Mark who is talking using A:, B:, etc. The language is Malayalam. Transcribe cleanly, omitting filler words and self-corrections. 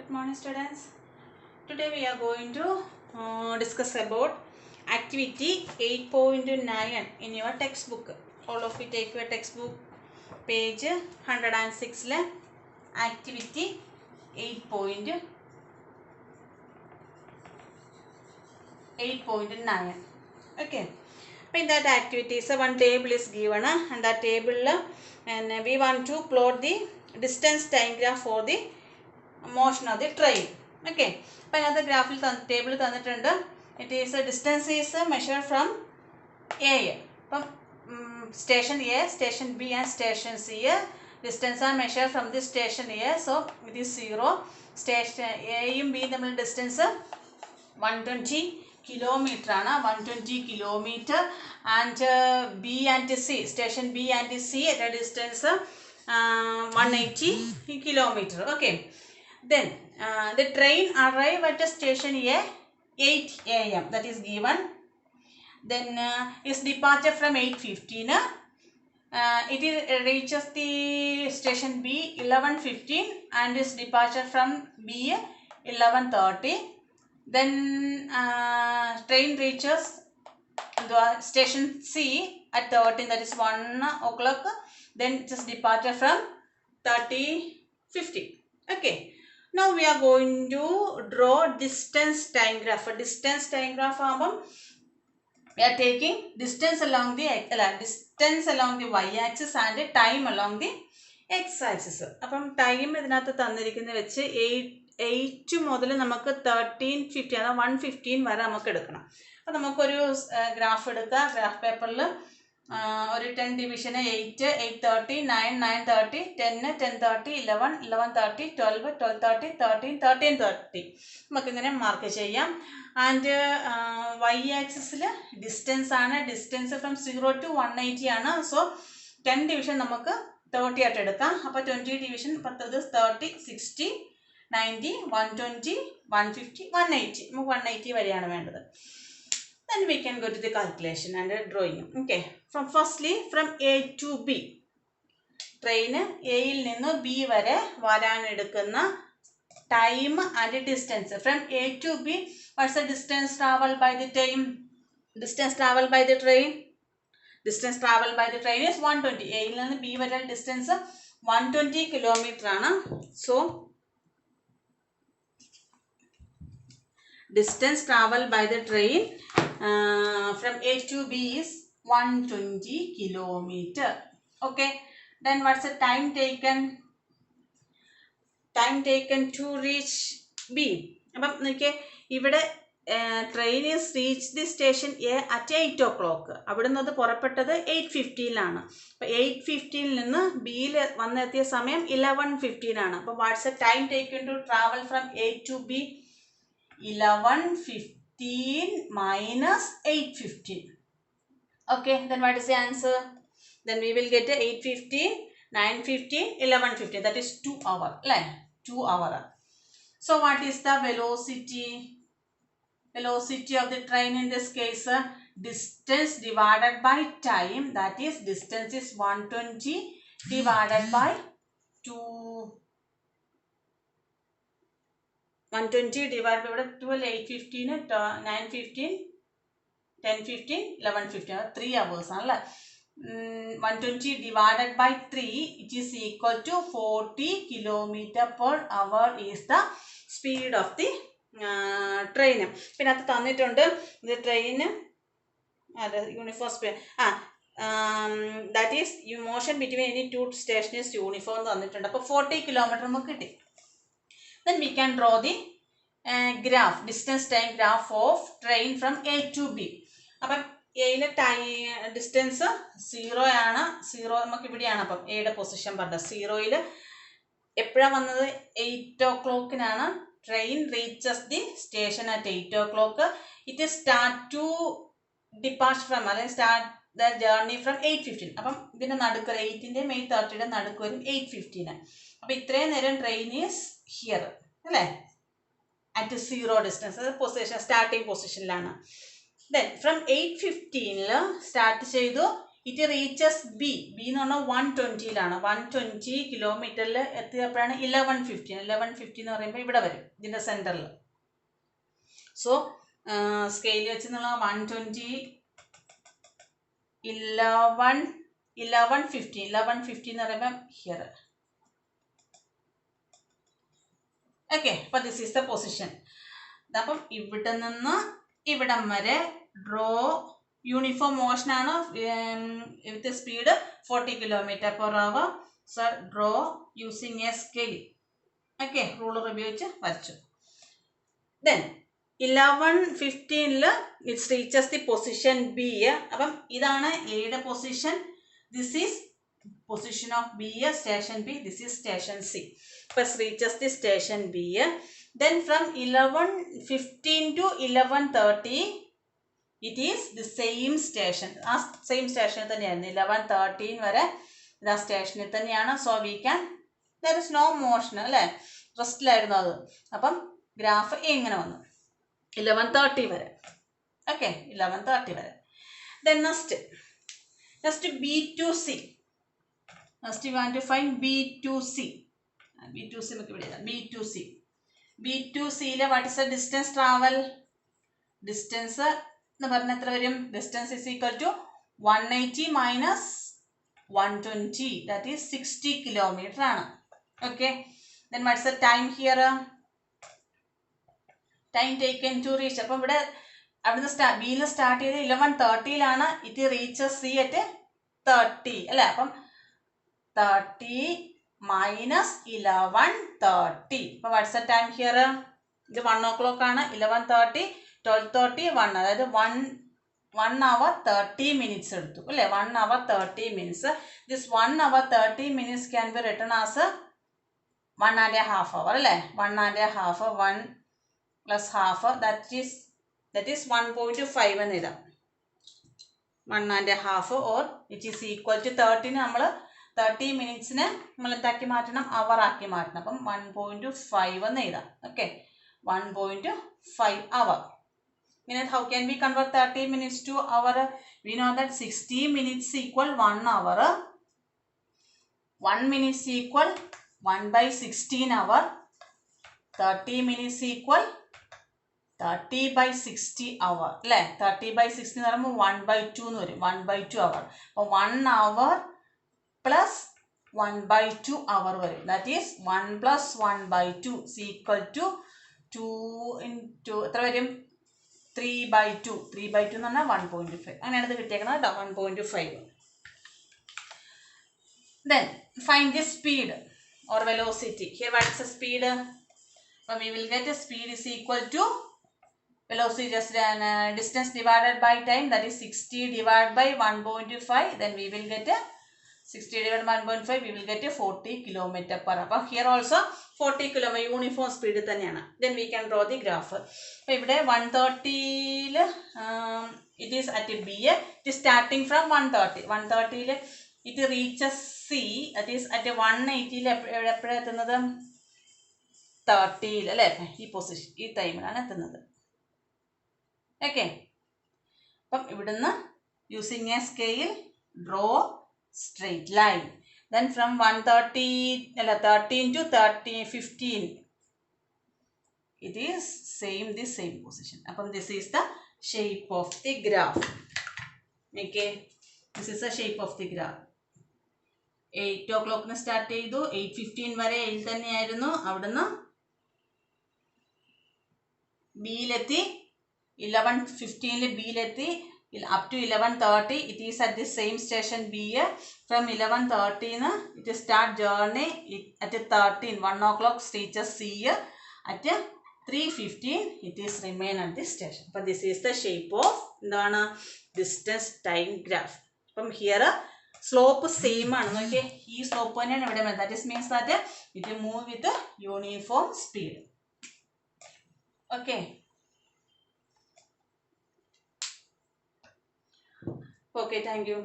A: Good morning, students. Today we are going to discuss about activity 8.9 in your textbook. All of you take your textbook, page 106 le activity 8.9. Okay. In that activity, so one table is given, and that table and we want to plot the distance time graph for the motion of the train. Okay. But another graph table it is a distance is measured from A. From station A, station B and station C. Distance are measured from this station A. So it is 0. Station A and B distance 120 kilometer, 120 kilometer, and B and C, station B and C at a distance 180 kilometer. Okay. Then the train arrive at the station A 8 a.m. that is given. Then its departure from 8:15. It reaches the station B 11:15 and its departure from B 11:30. Then train reaches the station C at 13, that is 1 o'clock. Then it is departure from 30:50. Okay. Now we are going to draw distance time graph. For distance time graph, we are taking distance along the y-axis and time along the x-axis. അപ്പം ടൈം ഇതിനകത്ത് തന്നിരിക്കുന്നത് വെച്ച് 8 മുതൽ നമുക്ക് 13:50 അതായത് 1:15 വരെ നമുക്ക് എടുക്കണം. അപ്പം നമുക്കൊരു ഗ്രാഫ് എടുക്കുക. ഗ്രാഫ് പേപ്പറിൽ ഒരു 10 ഡിവിഷന് 8, 8:30, 9, 9:30, 10, 10:30, 11, 11:30, 12, 12:30, 13, 13:30 നമുക്കിങ്ങനെ മാർക്ക് ചെയ്യാം. ആൻഡ് വൈ ആക്സിസിൽ ഡിസ്റ്റൻസ് ആണ്. ഡിസ്റ്റൻസ് ഫ്രം 0 to 180 ആണ്. സോ 10 ഡിവിഷൻ നമുക്ക് 30 ആയിട്ട് എടുക്കാം. അപ്പോൾ 20 ഡിവിഷൻ 10 30, 60, 90, 120, 150, 180. നമുക്ക് 180 വരെയാണ് വേണ്ടത്. Then we can go to the calculation and drawing. Okay. Firstly, from A to B. Train Aയിൽ നിന്ന് B വരെ വരാൻ എടുക്കുന്ന time and distance. From A to B, what's the distance traveled by the time? Distance traveled by the train? Distance traveled by the train is 120. Aയിൽ നിന്ന് B വരെ distance 120 kilometer ആണ്. So, distance traveled by the train from A to B is 120 kilometer. Okay. Then what's the time taken? Time taken to reach B. അപ്പം നോക്കിയേ, ഇവിടെ train is reach the station A at 8 o'clock. അവിടെ നിന്ന് അത് പുറപ്പെട്ടത് 8:15 അപ്പം 8:15 നിന്ന് ബിയിൽ വന്നെത്തിയ സമയം 11:15 ആണ്. അപ്പം what's a time taken to travel from A to B? 11:15 minus 8:15. Okay, then what is the answer? Then we will get 8:15, 9:15, 11:15. That is 2 hours. 2 hours. So what is the velocity? Velocity of the train in this case, distance divided by time. That is, distance is 120 divided by 2. 120 divided by 12, 8:15, 9:15, 10:15, 11:15. 3 hours. 120 divided by 3, it is equal to 40 kilometer per hour is the speed of the train. പിന്നെ അത് തന്നിട്ടുണ്ട് ഇത് train uniform speed that is motion between any two stations uniform തന്നിട്ടുണ്ട്. അപ്പോൾ 40 കിലോമീറ്റർ നമുക്ക് കിട്ടി. Then we can draw the graph, distance time graph of train from A to B. അപ്പം എയിലെ ഡിസ്റ്റൻസ് 0 ആണ്. 0 നമുക്ക് ഇവിടെയാണ്. അപ്പം എയുടെ പൊസിഷൻ പറഞ്ഞത് 0യിൽ എപ്പോഴാണ് വന്നത്? 8 o'clock train reaches the station at 8 o'clock. It start to departure from, അല്ലെങ്കിൽ സ്റ്റാർട്ട് ദ ജേർണി ഫ്രം 8:15. അപ്പം ഇതിൻ്റെ നടുക്ക് 8-ൻ്റെയും 8:30-യുടെ നടുക്ക് വരും 8:15. അപ്പം ഇത്രയും നേരം ട്രെയിൻ ഈസ് ഹിയർ അല്ലേ, അറ്റ് 0 ഡിസ്റ്റൻസ്. അത് പൊസിഷൻ സ്റ്റാർട്ടിങ് പൊസിഷനിലാണ്. ദെൻ ഫ്രം 8:15 സ്റ്റാർട്ട് ചെയ്തു it reaches B. B എന്ന് പറഞ്ഞാൽ 120-ലാണ്. 120 കിലോമീറ്ററിൽ എത്തിയപ്പോഴാണ് 11:15. 11:15 എന്ന് പറയുമ്പോൾ ഇവിടെ വരും, ഇതിൻ്റെ സെൻറ്ററിൽ. സോ സ്കെയിൽ വെച്ച് നമ്മൾ 120, 11:15 എന്ന് പറയുമ്പോൾ ഹിയർ. ഓക്കെ, അപ്പോൾ ദിസ് ഈസ് ദ പൊസിഷൻ. അപ്പം ഇവിടെ നിന്ന് ഇവിടം വരെ ഡ്രോ യൂണിഫോം മോഷനാണ് with speed 40 km/h. Sir draw using a scale. Okay, ruler ഉപയോഗിച്ച് വരച്ചു. Then 11:15 it's reaches the position B. അപ്പം ഇതാണ് എയുടെ position. This is position of B, station B. This is station C. അപ്പം it's reaches the station B. Then from 11:15 to 11:30 it is the same station. ആ സെയിം സ്റ്റേഷനിൽ തന്നെയായിരുന്നു 11:13 വരെ. ഇത് ആ സ്റ്റേഷനിൽ തന്നെയാണ്. So we can, there is no motion അല്ലേ, റെസ്റ്റിലായിരുന്നു അത്. അപ്പം ഗ്രാഫ് എങ്ങനെ വന്നു 11:30 വരെ. ഓക്കെ, 11:30 വരെ. Then next B2C. Next you want to find B2C. B2C നമുക്ക് ഇവിടെ എഴുതാം. B2Cയിലെ what is the distance travel? Distance എന്ന് പറഞ്ഞാൽ എത്ര വരും? Distance is equal to 180 minus 120, that is 60 kilometre ആണ്. Okay, then what's the time here? Time taken to reach. അപ്പം ഇവിടെ അവിടുന്ന് ബിയിൽ സ്റ്റാർട്ട് ചെയ്ത് 11:30-ലാണ്. ഇറ്റ് റീച്ചസ് സി അറ്റ് 30 അല്ലേ. അപ്പം 30 മൈനസ് 11:30. അപ്പം വാട്ട്സ് ദ ടൈം ഹിയർ? ഇത് 1 o'clock ആണ്. 11:30, 12:30, 1, അതായത് 1 hour 30 minutes എടുത്തു അല്ലേ. 1 hour 30 minutes. This 1 hour 30 minutes can be written as 1.5 hour അല്ലേ. 1.5, 1 plus half, that is 1.5 എന്ന് എഴുതാം. 1.5 or it is equal to 30. നമ്മൾ 30 minutes-നെ നമ്മൾ എന്താക്കി മാറ്റണം? അവർ ആക്കി മാറ്റണം. അപ്പം 1.5 എന്ന് എഴുതാം. Okay, 1.5 hour. Means how can we convert 30 minutes to hour? We know that 60 minutes equal 1 hour. 1 minute equal 1/16 hour. 30 minutes equal 30/60 hour അല്ലേ. 30/60 എന്ന് പറയുമ്പോൾ 1/2 എന്ന് വരും. 1/2 hour. അപ്പോൾ 1 hour പ്ലസ് 1/2 hour വരും. That is 1 plus 1/2 is equal to 2 into എത്ര വരും? 3/2. 3/2 എന്ന് പറഞ്ഞാൽ 1.5. അങ്ങനെയാണ് ഇത് കിട്ടിയേക്കുന്നത് കേട്ടോ, 1.5. Then find the speed or velocity. Here what is the speed? We will get a speed is equal to velocity just distance divided by time, that is 60 divided by 1.5. Then we will get a 60 divided by 1.5, we will get a 40 km/h. Here also 40 km uniform speed തന്നെയാണ്. Then we can draw the graph. അപ്പോൾ ഇവിടെ 130-ൽ it is at B. It is starting from 130. 130-ൽ it reaches C, that is at 180-ൽ എപ്പോഴാണ് എത്തുന്നത്? 30-ൽ അല്ലേ. ഈ പൊസിഷൻ ഈ ടൈമിലാണ് എത്തുന്നത്. ഓക്കെ, അപ്പം ഇവിടുന്ന് using a scale draw straight line. Then from 13 to 15 it is the same position. Upon this is the shape of the graph. Okay, this is the shape of the graph. 8 o'clock start ചെയ്തു, 8:15 വരെ ഇതിൽ തന്നെയായിരുന്നു. അവിടുന്ന് ബിയിലെത്തി, 11:15 ബിയിലെത്തി. Up to 11:30 it is at the same station B. From 11:30 it start journey at 13, 1 o'clock reaches C. At 3:15 it is remain at this station. But this is the shape of distance time graph. From here slope same ആണ്. നോക്കിയേ, ഈ സ്ലോപ്പ് തന്നെയാണ് ഇവിടെ വരുന്നത്. That is means that it will move with uniform speed. Okay. Okay, thank you.